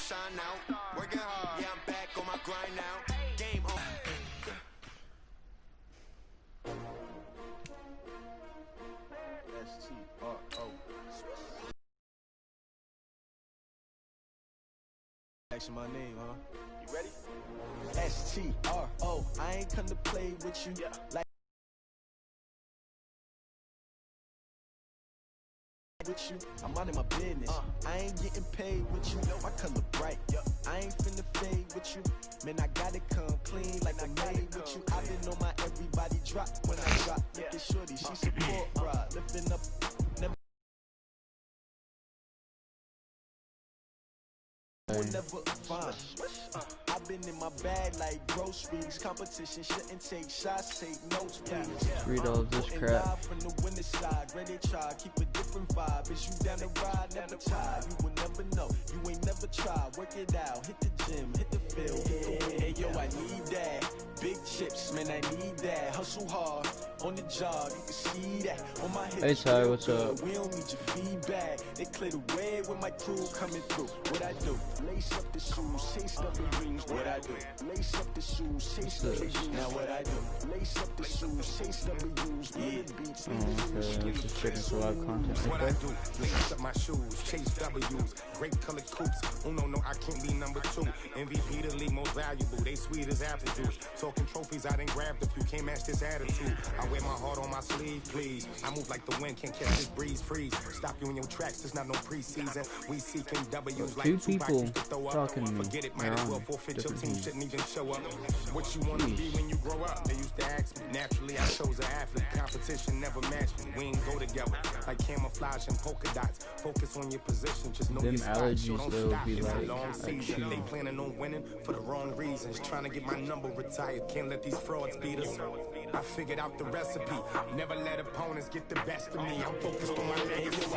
shine out. Working hard, yeah, I'm back on my grind now. Game on. S-T-R-O. Action my name, huh? You ready? S-T-R-O. I ain't come to play with you. Like with you, I'm out of my business. I ain't getting paid with you. My color bright. I ain't finna fade with you. Man, I gotta come clean like I made with you. I've been on my everybody drop when I drop. Look at shorty, she support rod, lifting up. Never fine. I've been in my bag like groceries. Competition shouldn't take shots, take notes, please. Read all of this crap. From the winning side, ready to try, keep a different vibe. Is you down the ride, never tired. You will never know, you ain't never tried. Work it out, hit the gym, hit the field, hit the wind. Hey yo, I need that. Big chips, man, I need that. Hustle hard on the job, you can see that. On my head, hey Ty, what's up? We don't need your feedback. They clear the way with my crew coming through. What I do? Lace up the shoes, chase double rings. What I do? Lace up the shoes, chase double rings. Now what I do? Lace up the shoes, chase double rings. Yeah. Okay, just checking some live content. What I do? Lace up my shoes, chase W's. Great colored coops. Oh no, I can't be number 2. MVP the league most valuable. They sweet as apple juice. Talking trophies, I didn't grab the few. Can't match this attitude. I wear my heart on my sleeve, please. I move like the wind, can't catch this breeze, freeze. Stop you in your tracks, there's not no preseason. We seeking W's like two people talking to me. Forget it, might as well forfeit your team, shouldn't even show up. What you wanna be when you grow up? They used to ask me. Naturally, I chose an athlete. Competition never matched me. We ain't go together like camouflage and polka dots. Focus on your position, just know them your spot. allergies Don't though stop. be It's like a long season. They planning on winning for the wrong reasons. Trying to get my number retired. Can't let these frauds beat us. I figured out the recipe. Never let opponents get the best of me. I'm focused on my legacy.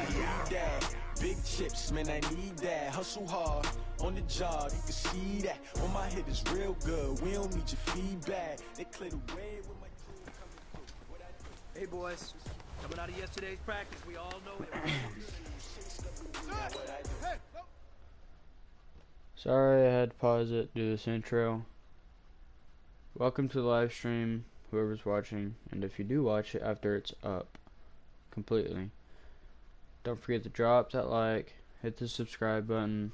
Big chips, man, I need that. Hustle hard on the job, you can see that. On my head is real good. We don't need your feedback. They clear the way with my crew coming through. What I do? Hey boys, coming out of yesterday's practice, we all know it. Sorry I had to pause it, do this intro. Welcome to the live stream, whoever's watching, and if you do watch it after it's up completely, don't forget to drop that like, hit the subscribe button,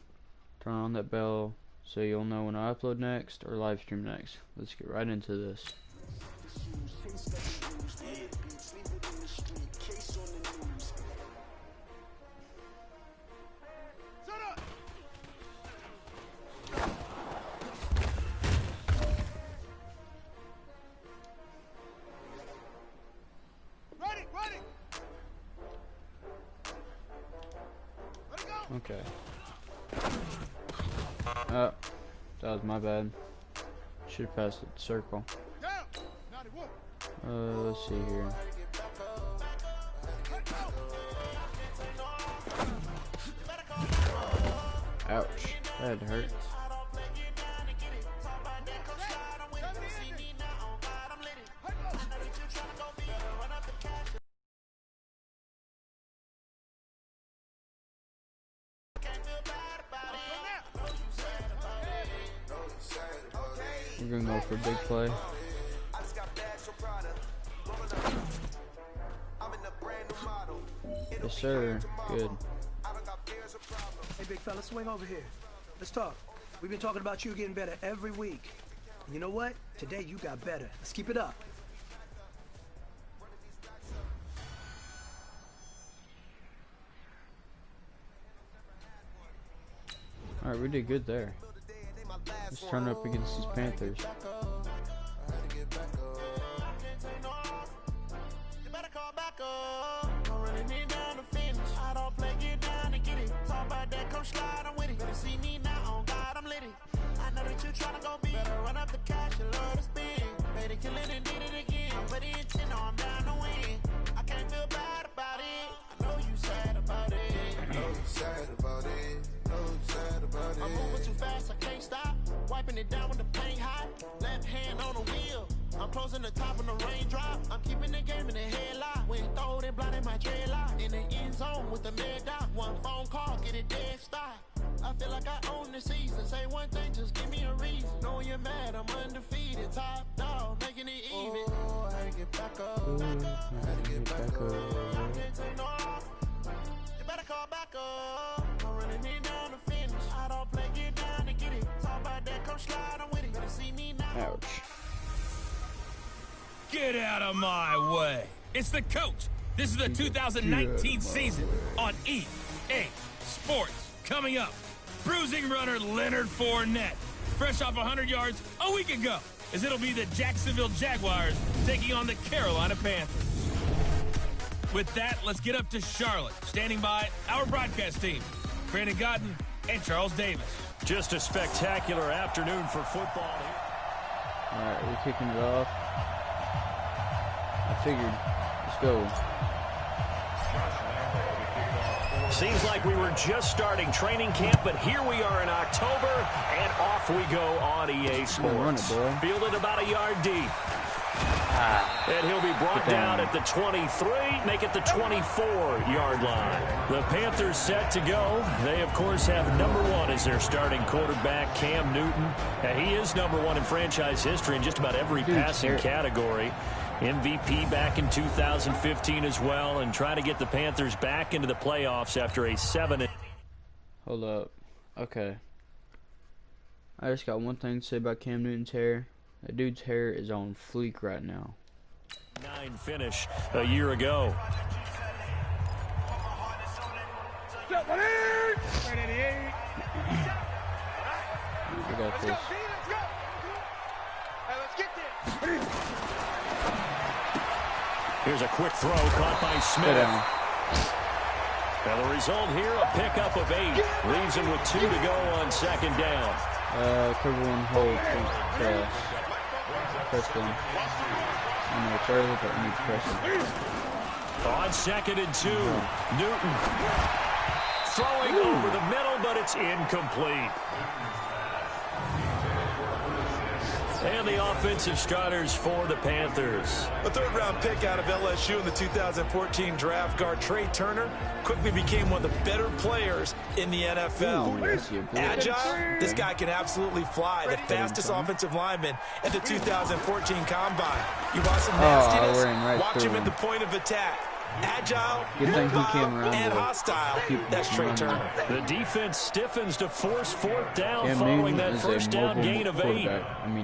turn on that bell so you'll know when I upload next or live stream next. Let's get right into this. Okay. Oh, that was my bad. Should have passed the circle. Let's see here. Ouch, that hurt. We're gonna go for a big play. Yes, sir. Good. Hey, big fella, swing over here. Let's talk. We've been talking about you getting better every week. And you know what? Today you got better. Let's keep it up. Alright, we did good there. Let's turn up against these Panthers. I'm moving too fast, I can't stop. Wiping it down with the paint hot. Left hand on the wheel. I'm closing the top of the raindrop. I'm keeping the game in the headlock. When throwed and blinded my dreadlock. In the end zone with the mad dot. One phone call, get it dead stop. I feel like I own the season. you mad, I'm undefeated. Top dog, making it even. Oh, I had to get back up. I had to get back up. I can't take no off. You better call back up. I'm running it down to finish. I don't play, get down to get it. Talk about that, come slide, I'm with it. Better see me now. Ouch. Get out of my way. It's the coach. This is the 2019 season on EA Sports. Coming up, bruising runner Leonard Fournette, fresh off 100 yards a week ago, as it'll be the Jacksonville Jaguars taking on the Carolina Panthers. With that, let's get up to Charlotte. Standing by, our broadcast team, Brandon Godden and Charles Davis. Just a spectacular afternoon for football here. All right, we're kicking it off. I figured. Let's go. Seems like we were just starting training camp, but here we are in October, and off we go on EA Sports. Fielded about a yard deep. And he'll be brought down at the 23, make it the 24-yard line. The Panthers set to go. They, of course, have number 1 as their starting quarterback, Cam Newton. He is number 1 in franchise history in just about every passing category. MVP back in 2015 as well, and trying to get the Panthers back into the playoffs after a 7. Hold up. Okay. I just got one thing to say about Cam Newton's hair. That dude's hair is on fleek right now. 9 finish a year ago. We got this. Here's a quick throw caught by Smith. Now the result here, a pickup of 8. Leaves him with 2 to go on second down. Cover one hold, press. Press them. I know it's early, but I need to press them. On second and 2, Newton throwing over the middle, but it's incomplete. And the offensive starters for the Panthers. A third-round pick out of LSU in the 2014 draft, guard Trey Turner quickly became one of the better players in the NFL. Agile, this guy can absolutely fly. The fastest offensive lineman at the 2014 Combine. You want some nastiness? Watch him at the point of attack. Agile, mobile, and hostile. That's Trey Turner. The defense stiffens to force 4th down following that first down gain of 8.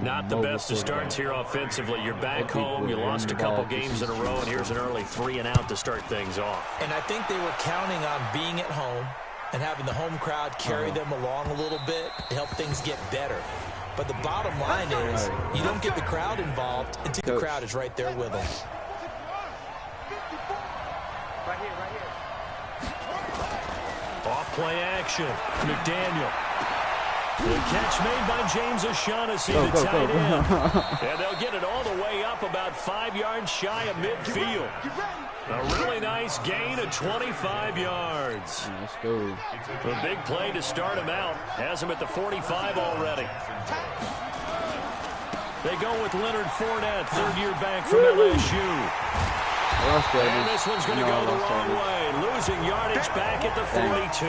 Not the best of starts here offensively. You're back home. You lost a couple games in a row, and here's an early 3-and-out to start things off. And I think they were counting on being at home and having the home crowd carry them along a little bit to help things get better. But the bottom line is you don't get the crowd involved until the crowd is right there with them. Right here. Off play action. McDaniel. The catch made by James O'Shaughnessy, the tight end. And they'll get it all the way up about 5 yards shy of midfield. A really nice gain of 25 yards. Let's go. A big play to start him out. Has him at the 45 already. They go with Leonard Fournette, third-year back from LSU. And this one's going to go the wrong way. Losing yardage back at the 42.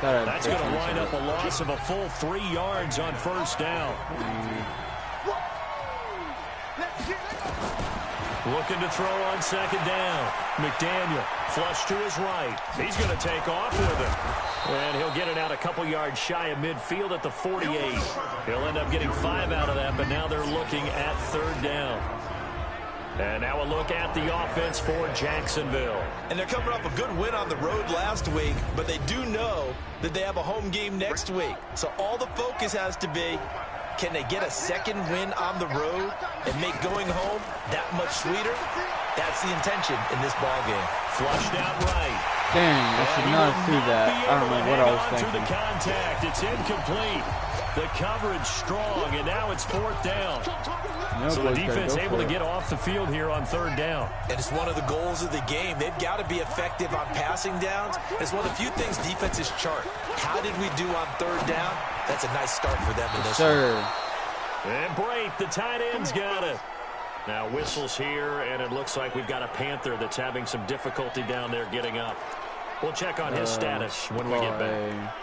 That's going to wind up a loss of a full 3 yards on first down. Looking to throw on second down. McDaniel flush to his right. He's going to take off with it. And he'll get it out a couple yards shy of midfield at the 48. He'll end up getting 5 out of that, but now they're looking at third down. And now a look at the offense for Jacksonville. And they're coming off a good win on the road last week, but they do know that they have a home game next week. So all the focus has to be, can they get a second win on the road and make going home that much sweeter? That's the intention in this ball game. Flushed out right. Dang, I should not have threw that. I don't know what I was thinking. To the contact. It's incomplete. The coverage strong, and now it's 4th down. So the defense able to get off the field here on third down. And it's one of the goals of the game. They've got to be effective on passing downs. It's one of the few things defenses chart. How did we do on third down? That's a nice start for them in this one. And Brate, the tight end's got it. Now whistles here, and it looks like we've got a Panther that's having some difficulty down there getting up. We'll check on his status when we get back.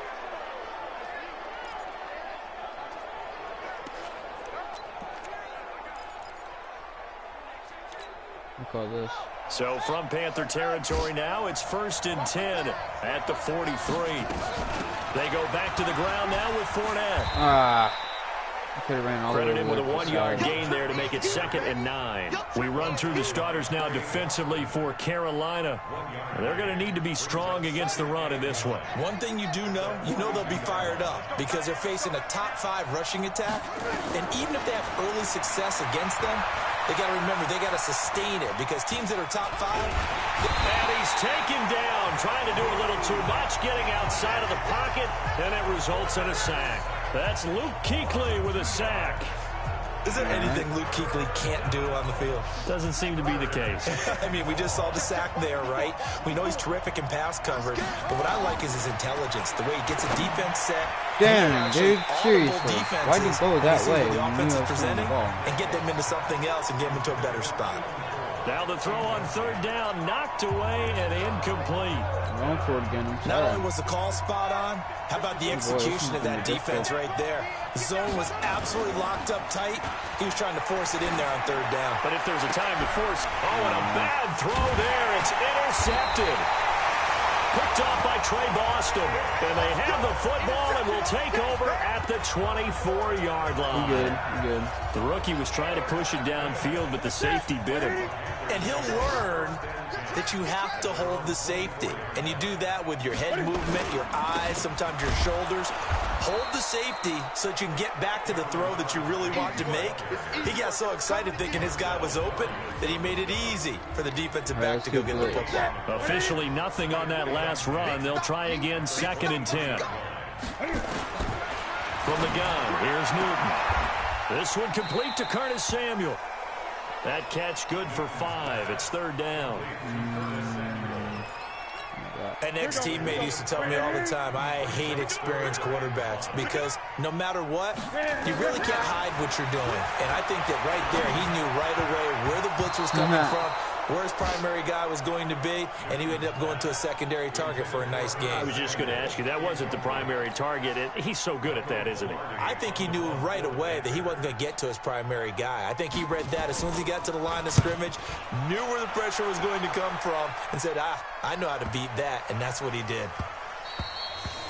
I call this. So from Panther territory now, it's 1st and 10 at the 43. They go back to the ground now with Fournette. I could have ran all Credit the him way with a 1-yard side. gain there to make it 2nd and 9. We run through the starters now defensively for Carolina. They're going to need to be strong against the run in this one. One thing you do know, they'll be fired up because they're facing a top 5 rushing attack. And even if they have early success against them, they got to remember they got to sustain it because teams that are top 5. And he's taken down, trying to do a little too much, getting outside of the pocket, and it results in a sack. That's Luke Kuechly with a sack. Is there anything Luke Kuechly can't do on the field? Doesn't seem to be the case. I mean, we just saw the sack there, right? We know he's terrific in pass coverage, but what I like is his intelligence, the way he gets a defense set. Damn, dude, seriously. Why'd you go that way when the when offense you is were presenting the ball? and get them into something else and get them into a better spot? Now the throw on 3rd down, knocked away and incomplete. Going for it again. Not only was the call spot on, how about the execution of that defense right there? The zone was absolutely locked up tight. He was trying to force it in there on 3rd down. But if there's a time to force, and a bad throw there. It's intercepted. Picked off by Trey Boston. And they have the football and will take over at the 24-yard line. You're good. The rookie was trying to push it downfield, but the safety bit him. And he'll learn that you have to hold the safety. And you do that with your head movement, your eyes, sometimes your shoulders. Hold the safety so that you can get back to the throw that you really want to make. He got so excited thinking his guy was open that he made it easy for the defensive back to go get the football. Officially nothing on that last run. They'll try again, 2nd and 10. From the gun, here's Newton. This one complete to Curtis Samuel. That catch good for 5. It's 3rd down. An ex-teammate used to tell me all the time, I hate experienced quarterbacks because no matter what, you really can't hide what you're doing. And I think that right there, he knew right away where the blitz was coming from, where his primary guy was going to be, and he ended up going to a secondary target for a nice game. I was just going to ask you, that wasn't the primary target. He's so good at that, isn't he? I think he knew right away that he wasn't going to get to his primary guy. I think he read that as soon as he got to the line of scrimmage, knew where the pressure was going to come from, and said, I know how to beat that, and that's what he did.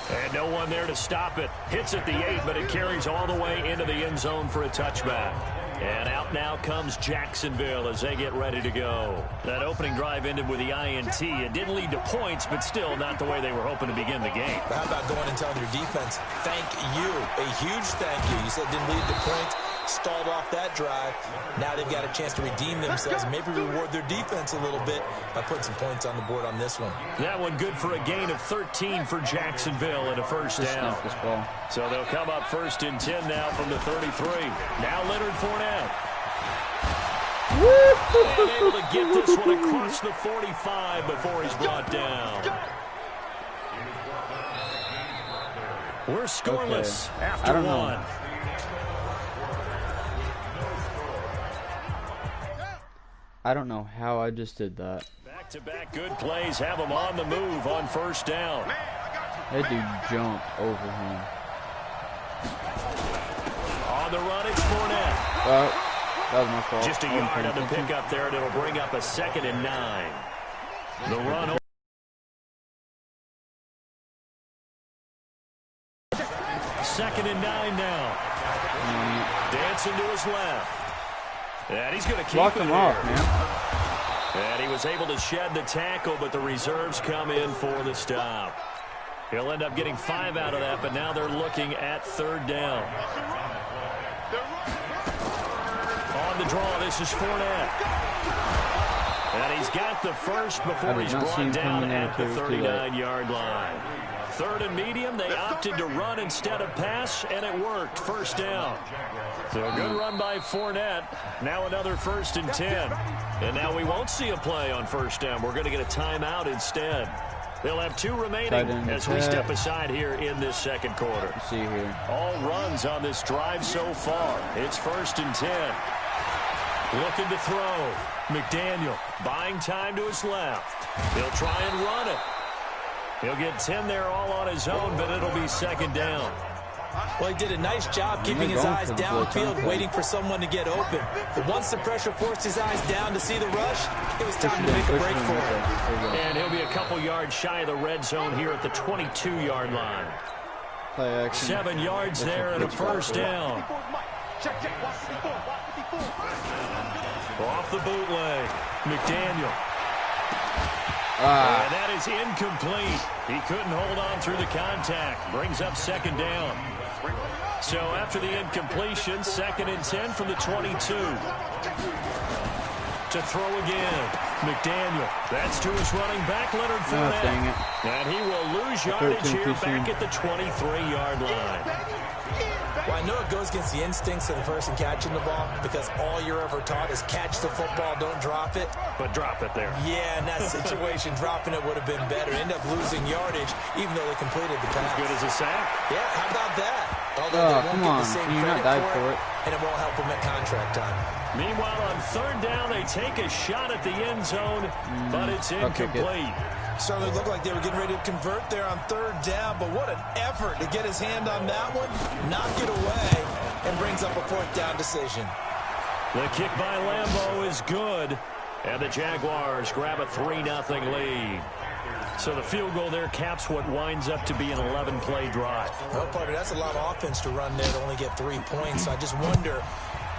And no one there to stop it. Hits at the 8, but it carries all the way into the end zone for a touchback. And out now comes Jacksonville as they get ready to go. That opening drive ended with the INT. It didn't lead to points, but still not the way they were hoping to begin the game. But how about going and telling your defense, thank you, a huge thank you. You said it didn't lead to points, stalled off that drive. Now they've got a chance to redeem themselves and maybe reward their defense a little bit by putting some points on the board on this one. That one good for a gain of 13 for Jacksonville and a 1st down. So they'll come up 1st and 10 now from the 33. Now Leonard Fournette. And able to get this one across the 45 before he's brought down. We're scoreless after one. I don't know how I just did that. Back-to-back good plays have him on the move on 1st down. That dude jumped over him. On the run, it's Fournette. That was my fault. Just a yard on the pickup there, and it'll bring up a 2nd and 9. The run. 2nd and 9 now. Dancing to his left. And he's going to keep him off, man. And he was able to shed the tackle, but the reserves come in for the stop. He'll end up getting 5 out of that, but now they're looking at 3rd down. On the draw, this is Fournette. And he's got the first before he's brought down at the 39-yard line. 3rd and medium, they opted to run instead of pass, and it worked. 1st down. So a good run by Fournette. Now another 1st and 10. And now we won't see a play on 1st down. We're going to get a timeout instead. They'll have 2 remaining as we step aside here in this 2nd quarter. Let's see here. All runs on this drive so far. It's 1st and 10. Looking to throw. McDaniel buying time to his left. He'll try and run it. He'll get 10 there all on his own, but it'll be 2nd down. Well, he did a nice job keeping his eyes downfield, waiting for someone to get open. But once the pressure forced his eyes down to see the rush, it was time to make a break for him. And he'll be a couple yards shy of the red zone here at the 22-yard line. 7 yards there and a first down. Off the bootleg, McDaniel. And that is incomplete. He couldn't hold on through the contact. Brings up second down. So after the incompletion, 2nd and 10 from the 22. To throw again, McDaniel. That's to his running back, Leonard Fournette. Dang it. And he will lose yardage here back at the 23-yard line. Well, I know it goes against the instincts of the person catching the ball because all you're ever taught is catch the football, don't drop it. But drop it there. Yeah, in that situation, dropping it would have been better. End up losing yardage, even though they completed the pass. As good as a sack. Yeah, how about that? Although they won't get the same credit for it, and it won't help them at contract time. Meanwhile, on 3rd down, they take a shot at the end zone, but it's incomplete. Certainly looked like they were getting ready to convert there on 3rd down, but what an effort to get his hand on that one, knock it away, and brings up a 4th down decision. The kick by Lambeau is good, and the Jaguars grab a 3-0 lead. So the field goal there caps what winds up to be an 11-play drive. Well, partner, that's a lot of offense to run there to only get 3 points. I just wonder,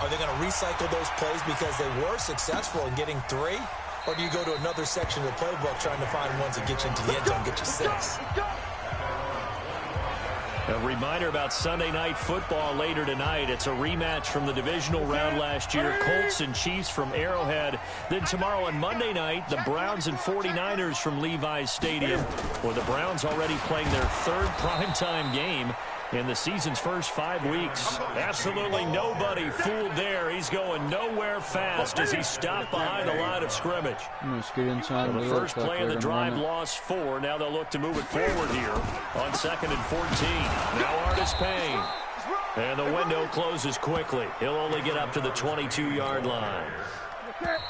are they going to recycle those plays because they were successful in getting 3? Or do you go to another section of the playbook trying to find ones that get you into the end zone and get you 6? A reminder about Sunday Night Football later tonight. It's a rematch from the divisional round last year. Colts and Chiefs from Arrowhead. Then tomorrow on Monday night, the Browns and 49ers from Levi's Stadium. Well, the Browns already playing their 3rd primetime game in the season's first 5 weeks. Absolutely nobody fooled there. He's going nowhere fast as he stopped behind the line of scrimmage. The first play of the drive lost 4. Now they'll look to move it forward here on 2nd and 14. Now Artis Payne. And the window closes quickly. He'll only get up to the 22-yard line.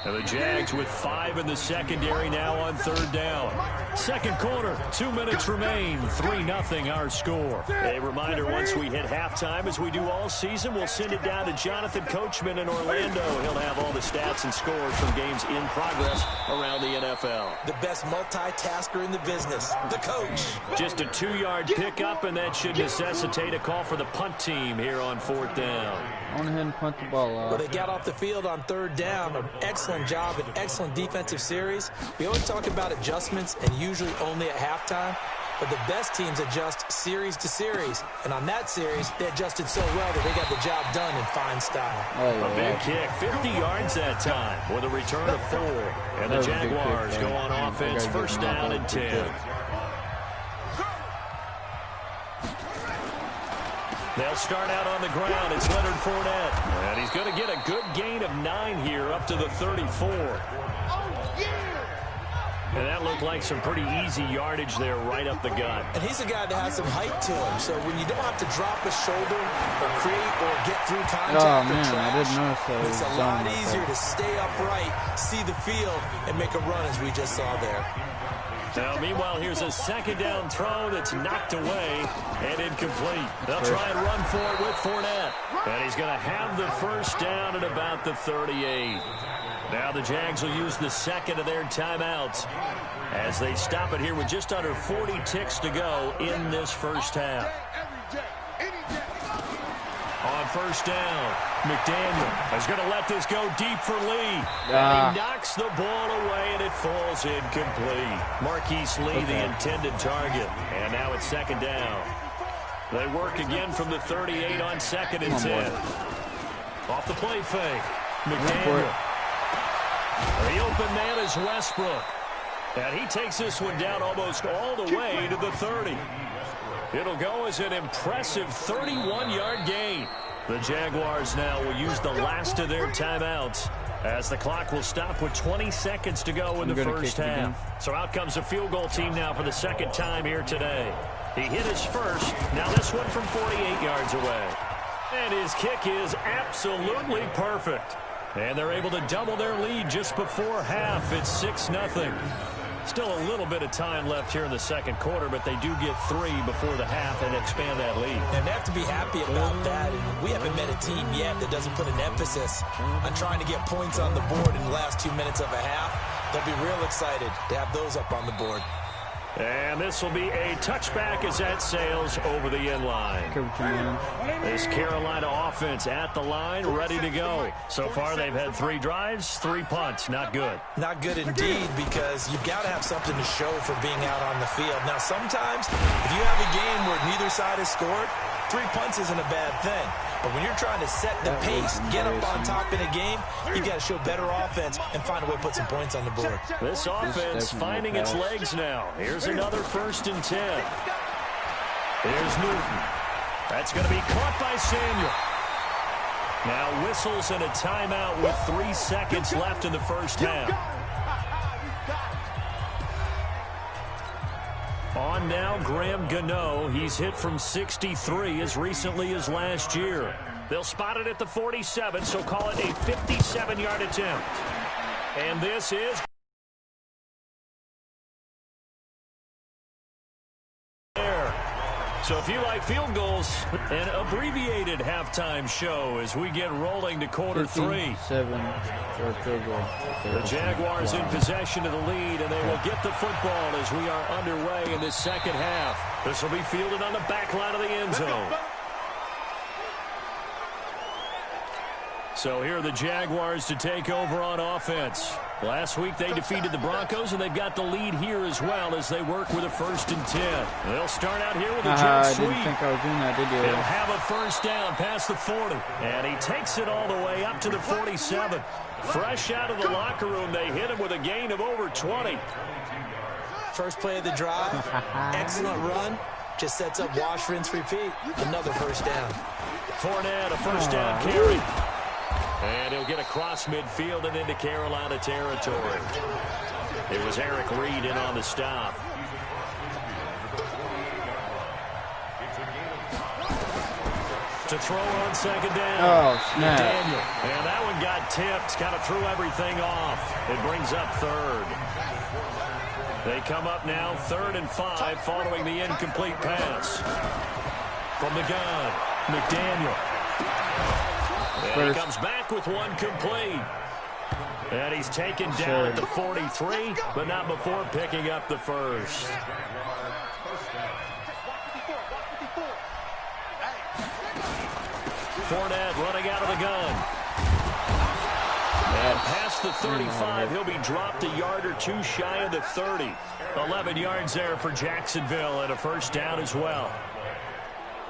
And the Jags with 5 in the secondary now on 3rd down. Second quarter, 2 minutes remain. 3-0 our score. A reminder, once we hit halftime, as we do all season, we'll send it down to Jonathan Coachman in Orlando. He'll have all the stats and scores from games in progress around the NFL. The best multitasker in the business, the coach. Just a 2-yard pickup, and that should necessitate a call for the punt team here on 4th down. I went ahead and punt the ball off. Well, they got off the field on 3rd down. An excellent job, an excellent defensive series. We always talk about adjustments and usually only at halftime. But the best teams adjust series to series. And on that series, they adjusted so well that they got the job done in fine style. A big kick, 50 yards that time with a return of 4. And the Jaguars go on offense, 1st down and 10. They'll start out on the ground. It's Leonard Fournette. And he's going to get a good gain of 9 here up to the 34. And that looked like some pretty easy yardage there right up the gut. And he's a guy that has some height to him. So when you don't have to drop a shoulder or create or get through contact I didn't notice that. It's a lot easier to stay upright, see the field, and make a run as we just saw there. Now, meanwhile, here's a 2nd down throw that's knocked away and incomplete. They'll try and run for it with Fournette. And he's going to have the 1st down at about the 38. Now the Jags will use the 2nd of their timeouts as they stop it here with just under 40 ticks to go in this first half. On 1st down, McDaniel is going to let this go deep for Lee. And he knocks the ball away, and it falls incomplete. Marquise Lee, the intended target. And now it's 2nd down. They work again from the 38 on 2nd and 10. Off the play fake, McDaniel. The open man is Westbrook. And he takes this one down almost all the way to the 30. It'll go as an impressive 31-yard gain. The Jaguars now will use the last of their timeouts as the clock will stop with 20 seconds to go in the first half. So out comes the field goal team now for the 2nd time here today. He hit his first. Now this one from 48 yards away. And his kick is absolutely perfect. And they're able to double their lead just before half. It's 6-0. Still a little bit of time left here in the second quarter, but they do get 3 before the half and expand that lead. And they have to be happy about that. And we haven't met a team yet that doesn't put an emphasis on trying to get points on the board in the last 2 minutes of a half. They'll be real excited to have those up on the board. And this will be a touchback as that sails over the end line. This Carolina offense at the line, ready to go. So far, they've had 3 drives, 3 punts. Not good. Not good indeed, because you've got to have something to show for being out on the field. Now, sometimes, if you have a game where neither side has scored, 3 punts isn't a bad thing. But when you're trying to set the pace, get up on top in a game, you've got to show better offense and find a way to put some points on the board. This offense finding its legs now. Here's another 1st and 10. Here's Newton. That's going to be caught by Samuel. Now whistles and a timeout with 3 seconds left in the first half. On now, Graham Gano. He's hit from 63 as recently as last year. They'll spot it at the 47, so call it a 57-yard attempt. And this is... So if you like field goals, an abbreviated halftime show as we get rolling to quarter 3. The Jaguars in possession of the lead, and they will get the football as we are underway in this second half. This will be fielded on the back line of the end zone. So here are the Jaguars to take over on offense. Last week they defeated the Broncos, and they've got the lead here as well as they work with a 1st and 10. They'll start out here with a jet sweep. I didn't think I was doing that, did you? He'll have a 1st down past the 40, and he takes it all the way up to the 47. Fresh out of the locker room, they hit him with a gain of over 20. First play of the drive, excellent run. Just sets up wash, rinse, repeat. Another 1st down. Fournette, a 1st down carry. And he'll get across midfield and into Carolina territory. It was Eric Reed in on the stop. To throw on 2nd down. Oh, snap. Daniel. And that one got tipped. Kind of threw everything off. It brings up 3rd. They come up now 3rd and 5 following the incomplete pass. From the gun, McDaniel. And he comes back with one complete. And he's taken down at the 43, but not before picking up the 1st. Fournette running out of the gun. And past the 35, he'll be dropped a yard or 2 shy of the 30. 11 yards there for Jacksonville and a 1st down as well.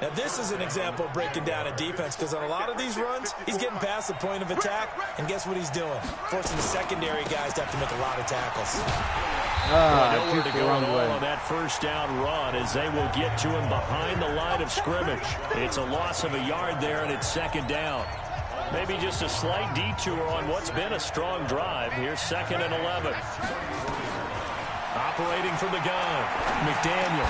Now, this is an example of breaking down a defense, because on a lot of these runs, he's getting past the point of attack, and guess what he's doing? Forcing the secondary guys to have to make a lot of tackles. Nowhere to go at all on that 1st down run as they will get to him behind the line of scrimmage. It's a loss of a yard there, and it's 2nd down. Maybe just a slight detour on what's been a strong drive. Here's 2nd and 11. Operating from the gun, McDaniel.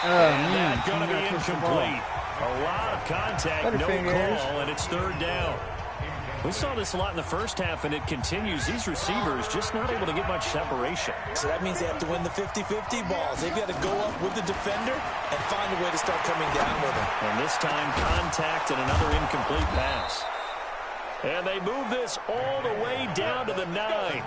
And that's going to be incomplete. A lot of contact, no call, and it's 3rd down. We saw this a lot in the first half, and it continues. These receivers just not able to get much separation. So that means they have to win the 50-50 balls. They've got to go up with the defender and find a way to start coming down with him. And this time, contact and another incomplete pass. And they move this all the way down to the 9.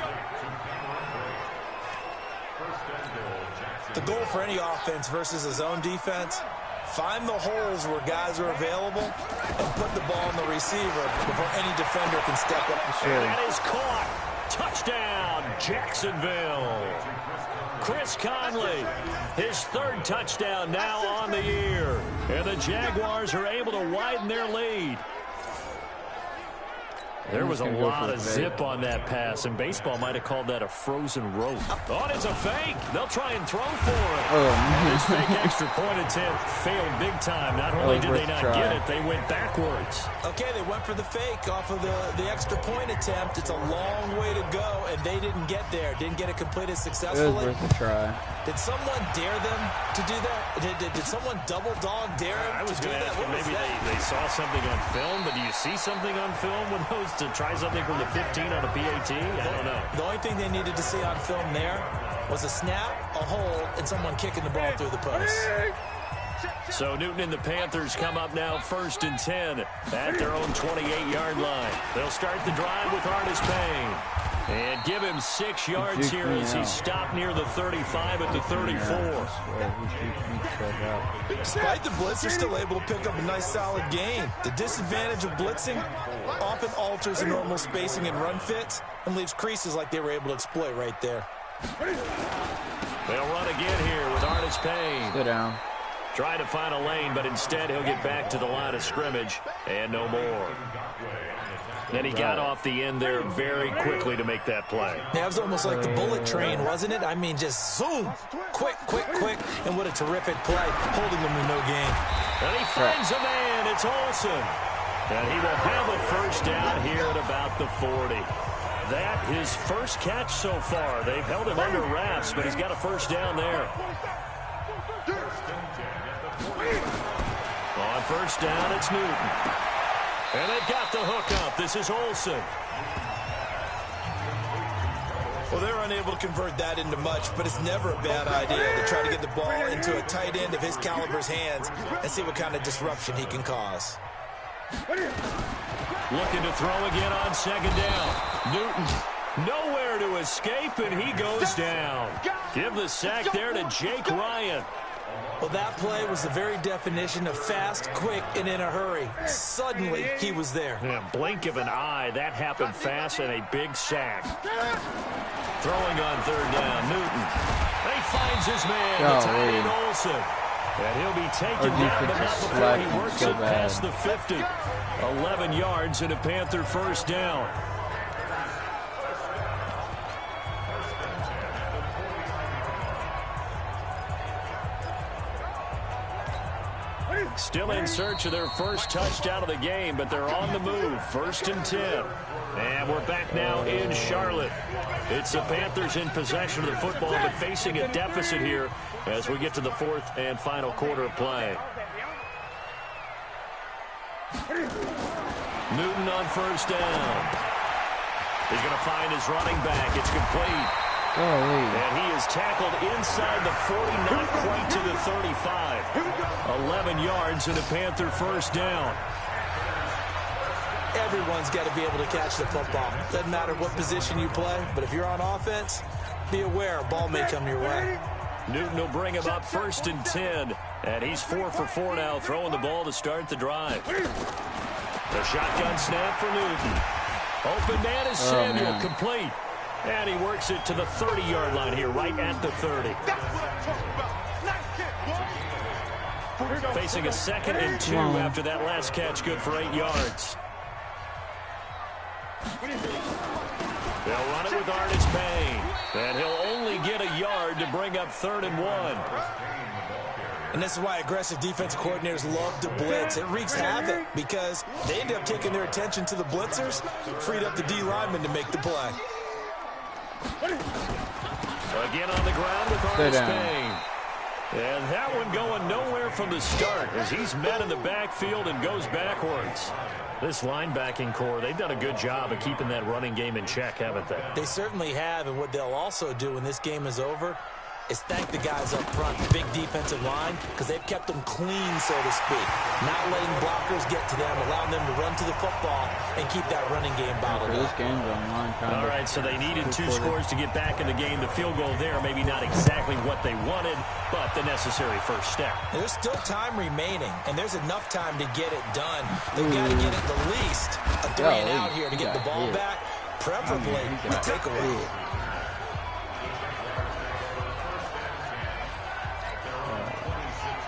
The goal for any offense versus a zone defense, find the holes where guys are available and put the ball on the receiver before any defender can step up. And that is caught. Touchdown, Jacksonville. Chris Conley, his 3rd touchdown now on the year. And the Jaguars are able to widen their lead. There was a lot of zip on that pass, and baseball might have called that a frozen rope. Oh, it's a fake. They'll try and throw for it. This fake extra point attempt failed big time. Not only did they not get it, they went backwards. Okay, they went for the fake off of the extra point attempt. It's a long way to go, and they didn't get there. Didn't get it completed successfully. It was worth a try. Did someone dare them to do that? Did someone double dog dare them to do that? Maybe they saw something on film, but do you see something on film with those to try something from the 15 on a PAT? I don't know. The only thing they needed to see on film there was a snap, a hold, and someone kicking the ball through the post. So Newton and the Panthers come up now 1st and 10 at their own 28-yard line. They'll start the drive with Artis Payne. And give him 6 yards here as he stopped near the 35 at the 34. Despite the blitz, they're still able to pick up a nice solid gain. The disadvantage of blitzing often alters the normal spacing and run fits and leaves creases like they were able to exploit right there. They'll run again here with Artis Payne. Sit down. Trying to find a lane, but instead he'll get back to the line of scrimmage and no more. Then he got off the end there very quickly to make that play. Yeah, it was almost like the bullet train, wasn't it? I mean, just zoom, quick, and what a terrific play, holding them to no gain. And he finds a man, it's Olsen. And he will have a first down here at about the 40. That his first catch so far. They've held him under wraps, but he's got a first down there. On first down, it's Newton. And they've got the hook up. This is Olsen. Well, they're unable to convert that into much, but it's never a bad idea to try to get the ball into a tight end of his caliber's hands and see what kind of disruption he can cause. Looking to throw again on second down. Newton nowhere to escape, and he goes down. Give the sack there to Jake Ryan. Well, that play was the very definition of fast, quick, and in a hurry. Suddenly, he was there. Yeah, blink of an eye. That happened fast and a big sack. Throwing on third down, Newton. He finds his man, the tight end Olsen. And he'll be taken down, but not before he works it past the 50. 11 yards and a Panther first down. Still in search of their first touchdown of the game, but they're on the move. 1st and 10. And we're back now in Charlotte. It's the Panthers in possession of the football, but facing a deficit here as we get to the 4th and final quarter of play. Newton on first down. He's going to find his running back. It's complete. And he is tackled inside the 40, not quite to the 35. 11 yards and a Panther first down. Everyone's got to be able to catch the football. Doesn't matter what position you play, but if you're on offense, be aware a ball may come your way. Newton will bring him up 1st and 10. And he's 4 for 4 now, throwing the ball to start the drive. The shotgun snap for Newton. Open man is Samuel, complete. And he works it to the 30-yard line here, right at the 30. Facing a 2nd and 2 after that last catch, good for 8 yards. They'll run it with Artis Payne. And he'll only get a yard to bring up 3rd and 1. And this is why aggressive defensive coordinators love to blitz. It wreaks havoc because they end up taking their attention to the blitzers, freed up the D lineman to make the play. Again on the ground with Artis Payne. And that one going nowhere from the start as he's met in the backfield and goes backwards. This linebacking core, they've done a good job of keeping that running game in check, haven't they? They certainly have, and what they'll also do when this game is over is thank the guys up front, the big defensive line, because they've kept them clean, so to speak. Not letting blockers get to them, allowing them to run to the football and keep that running game bottled up. This game's online. All right, so they needed 2 scores to get back in the game. The field goal there, maybe not exactly what they wanted, but the necessary first step. There's still time remaining, and there's enough time to get it done. They've got to get at the least a 3 and out here to get the ball back, preferably a takeaway.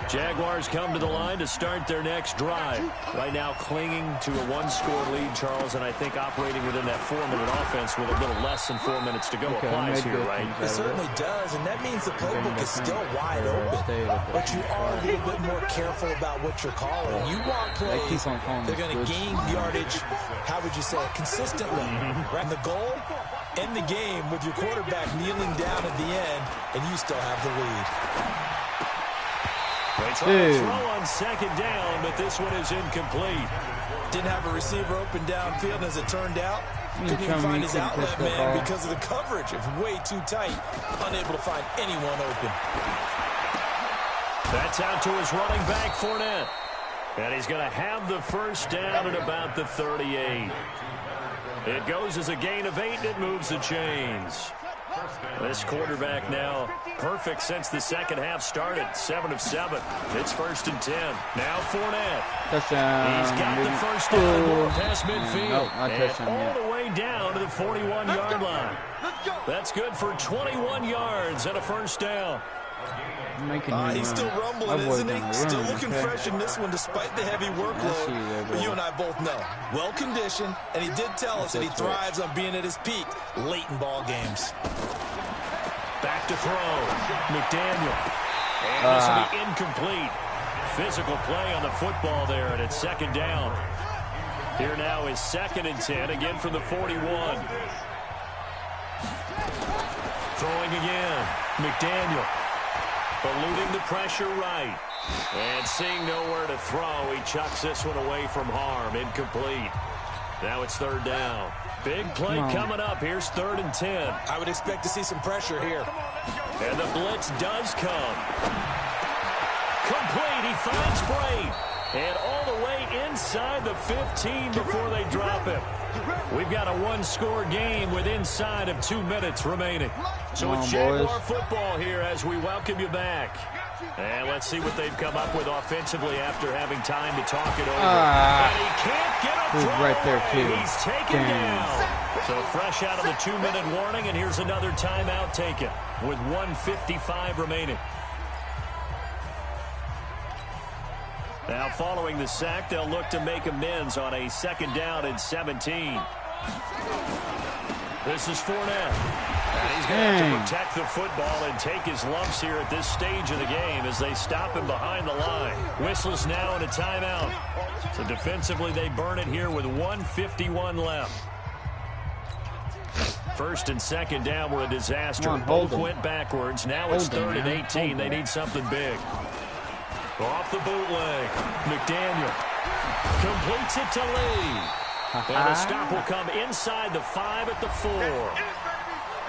Jaguars come to the line to start their next drive. Right now clinging to a 1-score lead, Charles, and I think operating within that 4-minute offense with a little less than 4 minutes to go applies here, right? It certainly does, and that means the playbook is still wide open. But you are a little bit more careful about what you're calling. You want plays, they're going to gain yardage, how would you say it, consistently. And the goal, end the game with your quarterback kneeling down at the end, and you still have the lead. They try to throw on second down, but this one is incomplete. Didn't have a receiver open downfield, as it turned out. Couldn't even find his outlet man because of the coverage. It's way too tight. Unable to find anyone open. That's out to his running back, Fournette. And he's going to have the first down at about the 38. It goes as a gain of 8, and it moves the chains. This quarterback now perfect since the second half started. 7 of 7. It's 1st and 10. Now Fournette. Touchdown. He's got the first down more past midfield. Nope, not touchdown and all yet. the way down to the 41-yard line. That's good for 21 yards and a first down. He's still rumbling, isn't he? Still looking fresh in this one despite the heavy workload. But you and I both know, well-conditioned, and he did tell us that he thrives on being at his peak late in ball games. Back to throw. McDaniel. And this will be incomplete. Physical play on the football there, and it's 2nd down. Here now is 2nd and 10, again from the 41. Throwing again. McDaniel. Eluding the pressure right. And seeing nowhere to throw, he chucks this one away from harm. Incomplete. Now it's 3rd down. Big play coming up. Here's 3rd and 10. I would expect to see some pressure here. And the blitz does come. Complete. He finds Bray. And all the way inside the 15 before they drop him. We've got a 1-score game with inside of 2 minutes remaining. So it's Jaguar football here as we welcome you back. And let's see what they've come up with offensively after having time to talk it over. And he can't get a throw right there too. He's taken down. So fresh out of the 2-minute warning, and here's another timeout taken with 1:55 remaining. Now following the sack, they'll look to make amends on a 2nd down and 17. This is Fournette. And he's going to have to protect the football and take his lumps here at this stage of the game as they stop him behind the line. Whistles now and a timeout. So defensively, they burn it here with 1:51 left. 1st and 2nd down were a disaster. Both went backwards. Now it's 3rd and 18. They need something big. Off the bootleg. McDaniel completes it to Lee. And the stop will come inside the 5 at the 4.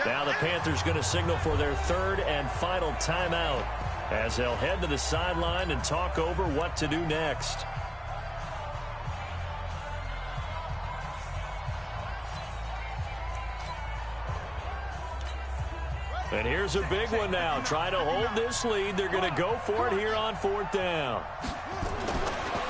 Now the Panthers going to signal for their 3rd and final timeout as they'll head to the sideline and talk over what to do next. And here's a big one now. Trying to hold this lead. They're going to go for it here on 4th down.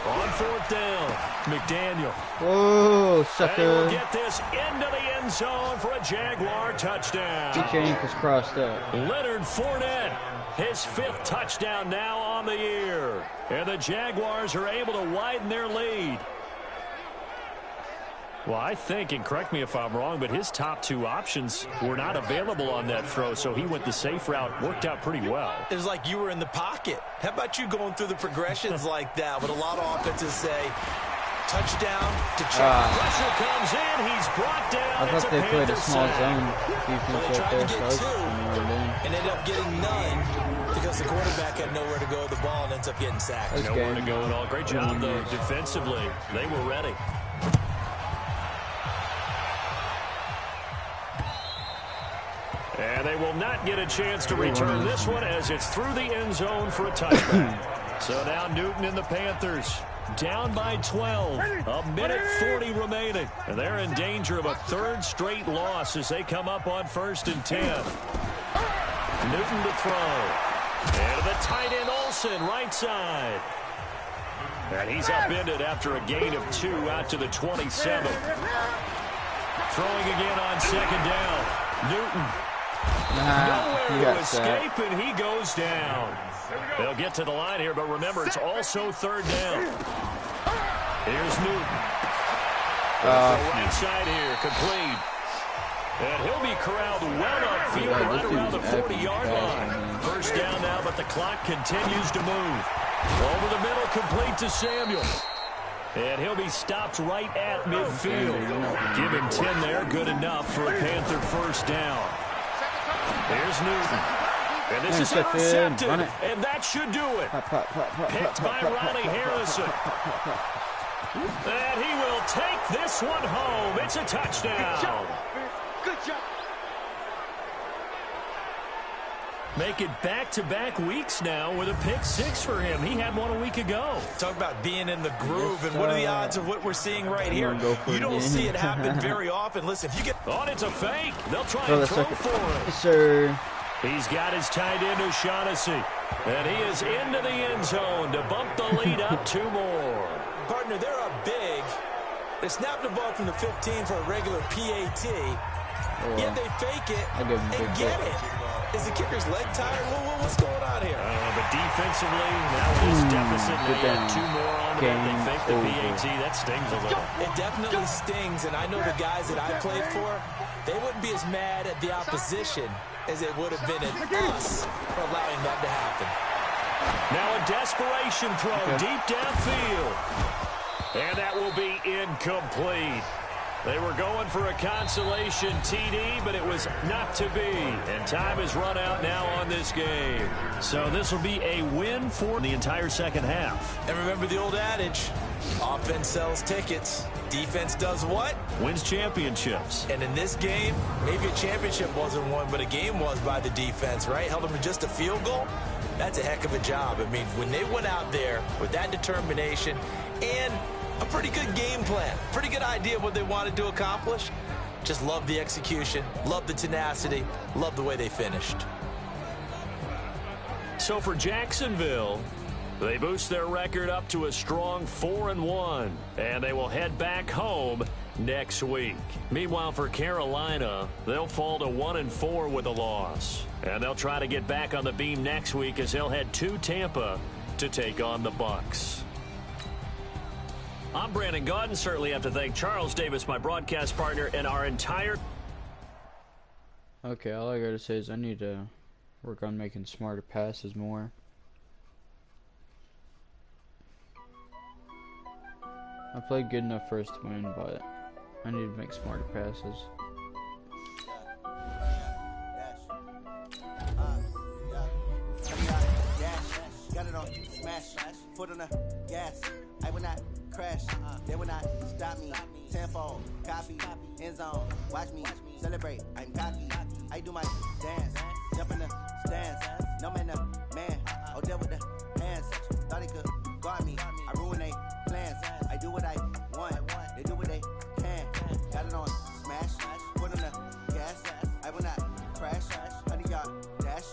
On 4th down, McDaniel. Whoa, sucker. And he'll get this into the end zone for a Jaguar touchdown. Get your ankles crossed up. Leonard Fournette, his 5th touchdown now on the year. And the Jaguars are able to widen their lead. Well, I think, and correct me if I'm wrong, but his top 2 options were not available on that throw, so he went the safe route. Worked out pretty well. It was like you were in the pocket. How about you going through the progressions like that? What a lot of offenses say, touchdown to check. Pressure comes in. He's brought down. I thought they played a small zone defense right there, so and ended up getting none because the quarterback had nowhere to go with the ball and ends up getting sacked. Nowhere to go at all. Great job, though, defensively. They were ready. And they will not get a chance to return this one as it's through the end zone for a touchback. So now Newton and the Panthers down by 12. A minute 40 remaining. And they're in danger of a 3rd straight loss as they come up on 1st and 10. Newton to throw. And the tight end Olsen right side. And he's upended after a gain of 2 out to the 27. Throwing again on 2nd down. Newton. Nowhere to escape, and he goes down. They'll get to the line here, but remember, it's also 3rd down. Here's Newton. Right side here, complete. And he'll be corralled well upfield, right around the 40-yard line. First down now, but the clock continues to move. Over the middle, complete to Samuel. And he'll be stopped right at midfield. Give him 10 there, good enough for a Panther first down. Here's Newton. And this is intercepted. And that should do it. Picked by Ronnie Harrison. And he will take this one home. It's a touchdown. Good job. Make it back-to-back weeks now with a pick 6 for him. He had one a week ago. Talk about being in the groove, and what are the odds of what we're seeing right here? You don't see it happen very often. Listen, if you get on, it's a fake. They'll try and throw for it. Yes, sir. He's got his tight end O'Shaughnessy, and he is into the end zone to bump the lead up 2 more. Partner, they're up big. They snapped the ball from the 15 for a regular PAT, yet they fake it and get it. Is the kicker's leg tired? What's going on here? But defensively, now it is deficit. They had 2 more on it. They fake the PAT. That stings a little. It definitely stings, and I know the guys that I played for, they wouldn't be as mad at the opposition as it would have been at us for allowing that to happen. Now a desperation throw deep downfield. And that will be incomplete. They were going for a consolation TD, but it was not to be. And time has run out now on this game. So this will be a win for the entire second half. And remember the old adage, offense sells tickets. Defense does what? Wins championships. And in this game, maybe a championship wasn't won, but a game was by the defense, right? Held them to just a field goal. That's a heck of a job. I mean, when they went out there with that determination and a pretty good game plan, pretty good idea of what they wanted to accomplish. Just love the execution, love the tenacity, love the way they finished. So for Jacksonville, they boost their record up to a strong 4-1, and they will head back home next week. Meanwhile, for Carolina, they'll fall to 1-4 with a loss, and they'll try to get back on the beam next week as they'll head to Tampa to take on the Bucs. I'm Brandon Gaudin. Certainly have to thank Charles Davis, my broadcast partner, and our entire... Okay, all I gotta say is I need to work on making smarter passes more. I played good enough for us to win, but I need to make smarter passes. Got it on smash, foot on the gas. I will not crash, they will not stop me. Tenfold, copy, end zone, watch me celebrate. I'm cocky, I do my dance, jump in the stands. No man, man, oh there with the hands. Thought he could guard me, I ruin they plans. I do what I want, they do what they can. Got it on smash, foot on the gas. I will not crash, 100-yard dash,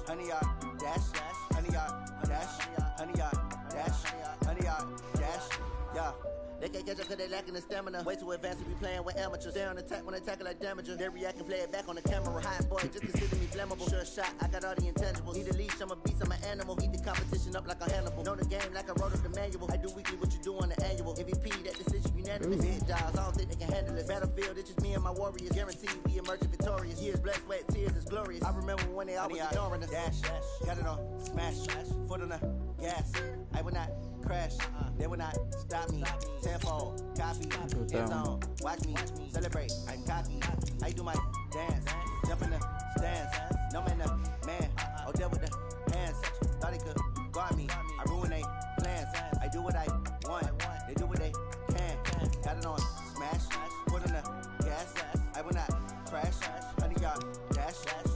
100-yard dash, 100-yard dash, 100-yard dash, 100-yard dash, yeah. They can't catch up cause they lacking the stamina. Way too advanced to be playing with amateurs. They on attack when they tackle like damager. They react and play it back on the camera. Hot boy, just consider me flammable. Sure shot, I got all the intangibles. Need a leash, I'm a beast, I'm an animal. Eat the competition up like a Hannibal. Know the game like I wrote up the manual. I do weekly what you do on the annual. MVP, that decision unanimous. Big jobs, I don't think they can handle it. Battlefield, it's just me and my warriors. Guaranteed we emerging victorious. Years, blood, sweat, tears, it's glorious. I remember when they always ignoring us. Dash, got it on smash, foot on the gas. I will not crash, they will not stop me. Tenfold, copy, end zone, watch me celebrate. I'm cocky, I do my dance, jump in the stands. No man, man, oh there with the hands. Thought he could guard me, I ruin they plans. I do what I want, they do what they can. Got it on smash, foot on the gas. I will not crash, 100-yard dash,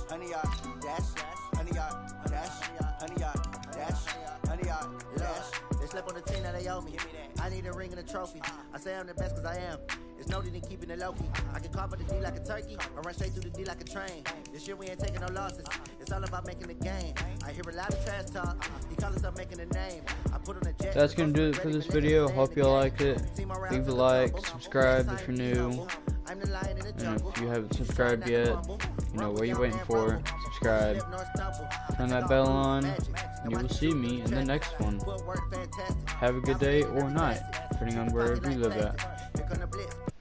100-yard dash, 100-yard dash, 100-yard dash, 100-yard dash. They slept on the team that they owe me. I need a ring and a trophy. I say I'm the best cause I am. It's noted in keeping it low-key. I can carve up the D like a turkey or run straight through the D like a train. This year we ain't taking no losses. It's all about making the game. I hear a lot of trash talk. He call himself making a name. I put on a jet. That's gonna do it for this video. Hope y'all liked it. Leave a like, subscribe if you're new. And if you haven't subscribed yet, you know what you're waiting for. Subscribe. Turn that bell on. And you will see me in the next one. Have a good day or night, depending on wherever you live at.